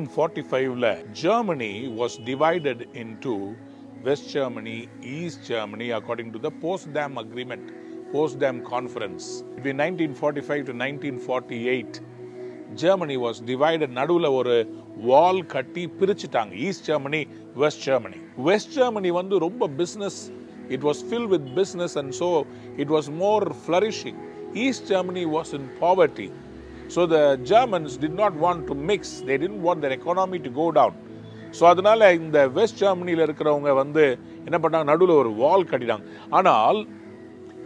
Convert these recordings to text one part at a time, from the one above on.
1945 Germany was divided into West Germany, East Germany according to the Potsdam Agreement, Potsdam Conference. Between 1945 to 1948, Germany was divided. நடுவுல ஒரு வால் கட்டி பிரிச்சுட்டாங்க. East Germany, West Germany. West Germany வந்து ரொம்ப business. It was filled with business and so it was more flourishing. East Germany was in poverty. So the Germans did not want to mix. They didn't want their economy to go down. So அதனால இந்த west ஜெர்மனியில் இருக்கிறவங்க வந்து என்ன பண்ணாங்க, நடுவில் ஒரு வால் கட்டிட்டாங்க. ஆனால்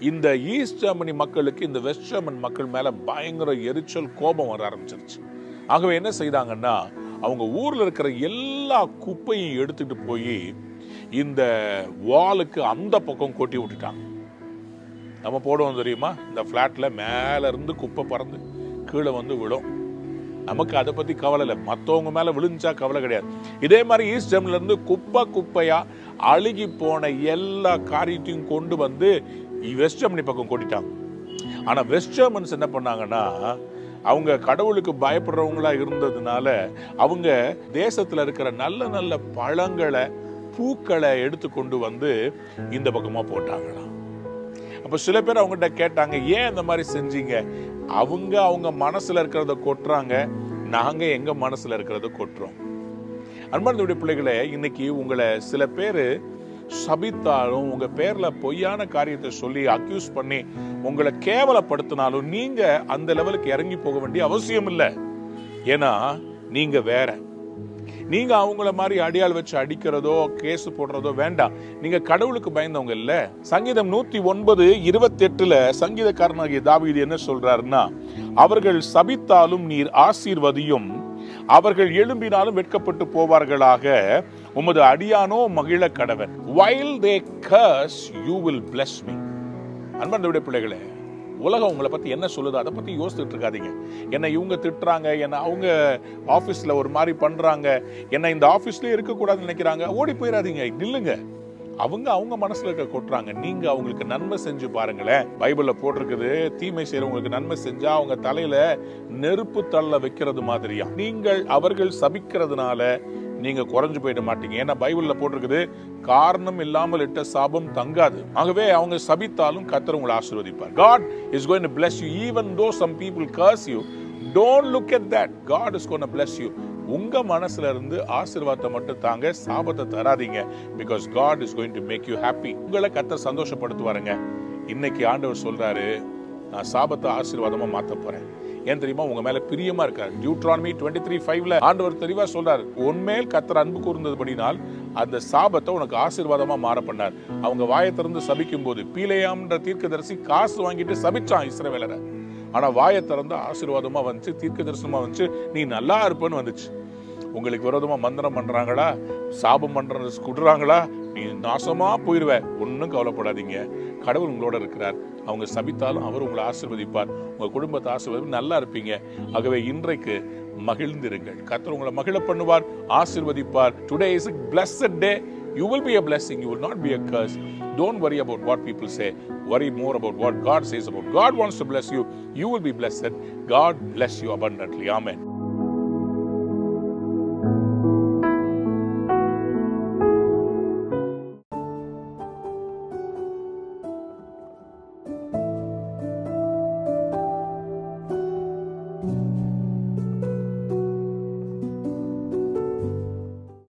இந்த ஈஸ்ட் ஜெர்மனி மக்களுக்கு இந்த வெஸ்ட் ஜெர்மன் மக்கள் மேல பயங்கர எரிச்சல், கோபம் வர ஆரம்பிச்சிருச்சு. ஆகவே என்ன செய்தாங்கன்னா, அவங்க ஊர்ல இருக்கிற எல்லா குப்பையும் எடுத்துட்டு போய் இந்த வாலுக்கு அந்த பக்கம் கொட்டி விட்டுட்டாங்க. நம்ம போடுவோம் தெரியுமா, இந்த பிளாட்ல மேல இருந்து குப்பை பறந்து கீழே வந்து விடும். நமக்கு அதை பத்தி கவலை இல்லை, மற்றவங்க மேல விழுந்தா கவலை கிடையாது. இதே மாதிரி ஈஸ்ட் ஜெர்மனில இருந்து குப்பையா அழுகி போன எல்லா காரியத்தையும் கொண்டு வந்து வெஸ்ட் ஜெர்மனி பக்கம் கொட்டிட்டாங்க. ஆனா வெஸ்ட் ஜெர்மன்ஸ் என்ன பண்ணாங்கன்னா, அவங்க கடவுளுக்கு பயப்படுறவங்களா இருந்ததுனால அவங்க தேசத்துல இருக்கிற நல்ல நல்ல பழங்களை, பூக்களை எடுத்து கொண்டு வந்து இந்த பக்கமா போட்டாங்களாம். அப்ப சில பேர் அவங்ககிட்ட கேட்டாங்க, ஏன் இந்த மாதிரி செஞ்சீங்க? அவங்க மனசுல இருக்கிறத கொட்டுறாங்க, நாங்க எங்க மனசுல இருக்கிறத கொட்டுறோம். அன்பார்ந்த பிள்ளைகளே, இன்னைக்கு உங்களை சில பேரு சபித்தாலும், உங்க பேர்ல பொய்யான காரியத்தை சொல்லி அக்யூஸ் பண்ணி உங்களை கேவலப்படுத்தினாலும் நீங்க அந்த லெவலுக்கு இறங்கி போக வேண்டிய அவசியம் இல்லை. ஏன்னா நீங்க வேற. நீங்க அவங்கள மாதிரி அடியாள் வச்சு அடிக்கிறதோ கேஸ் போடுறதோ வேண்டாம். நீங்க கடவுளுக்கு பயந்தவங்க இல்ல. சங்கீதம் 109:28 சங்கீதக்காரனாகிய தாவீது என்ன சொல்றாருன்னா, அவர்கள் சபித்தாலும் நீர் ஆசீர்வதியும், அவர்கள் எழும்பினாலும் வெட்கப்பட்டு போவார்களாக, உமது அடியானோ மகிழ கடவன். while they curse you will bless me. அன்பார்ந்த பிள்ளைகளே, உலகம் உங்களை பத்தி என்ன சொல்லுது அதை பத்தி யோசிச்சுட்டு இருக்காதீங்க. என்ன இவங்க திட்டுறாங்க, என்ன அவங்க ஆபீஸ்ல ஒரு மாதிரி பண்றாங்க, என்ன இந்த ஆபீஸ்லயே இருக்கக்கூடாதுன்னு நினைக்கிறாங்க, ஓடி போயிடாதீங்க, நில்லுங்க. அவங்க மனசுல இருக்க கொட்டுறாங்க, நீங்க அவங்களுக்கு நன்மை செஞ்சு பாருங்களேன். பைபிள்ல போட்டிருக்குது, தீமை செய்யறவங்களுக்கு நன்மை செஞ்சா அவங்க தலையில நெருப்பு தள்ள வைக்கிறது மாதிரியா. நீங்கள் அவர்கள் சபிக்கிறதுனால நீங்க குறைஞ்சு போயிட மாட்டீங்க. ஏன்னா பைபிள்ல போட்டிருக்குது, காரணம் இல்லாமல் இட்ட சாபம் தங்காது. ஆகவே அவங்க சபித்தாலும் கர்த்தர் உங்களை ஆசீர்வதிப்பார். God is going to bless you even though some people curse you. Don't look at that. God is going to bless you. உங்க மனசுல இருந்து ஆசீர்வாதத்தை மட்டும் தாங்க, சாபத்தை தராதீங்க. Because God is going to make you happy. உங்களை கர்த்தர் சந்தோஷப்படுத்துவாருங்க. இன்னைக்கு ஆண்டவர் சொல்றாரு, நான் சாபத்தை ஆசீர்வாதமா மாத்த போறேன். ஏன் தெரியுமா? உங்க மேல பிரியமா இருக்காரு. டியூட்ரானமி 23:5 ஆண்டவர் தெளிவா சொல்றாரு, உன்மேல் கர்த்தர் அன்பு கூர்ந்ததுபடினால் அந்த சாபத்தை உனக்கு ஆசீர்வாதமா மாற பண்ணார். அவங்க வாயை திறந்து சபிக்கும் போது பீலேயாம்ன்ற தீர்க்கதரிசி காசு வாங்கிட்டு சபிச்சான் இஸ்ரவேலரை. ஆனா வாயை திறந்து ஆசீர்வாதமா வந்துச்சு, தீர்க்க தரிசனமா வந்துச்சு, நீ நல்லா இருப்பேன்னு வந்துச்சு. உங்களுக்கு விரோதமா மந்திரம் பண்றாங்களா, சாபம் பண்றது குடுறாங்களா, நீ நாசமா போயிருவ. ஒன்னும் கவலைப்படாதீங்க, கடவுள் உங்களோட இருக்கிறார். அவங்க சபித்தாலும் அவர் உங்களை ஆசீர்வதிப்பார். உங்க குடும்பத்தை ஆசீர்வதி, நல்லா இருப்பீங்க. ஆகவே இன்றைக்கு மகிழ்ந்திருங்கள். கர்த்தர் உங்களை மகிழ பண்ணுவார், ஆசீர்வதிப்பார். Today is a blessed day. You will be a blessing. You will not be a curse. Don't worry about what people say. Worry more about what God says about. God wants to bless you. You will be blessed. God bless you abundantly. Amen.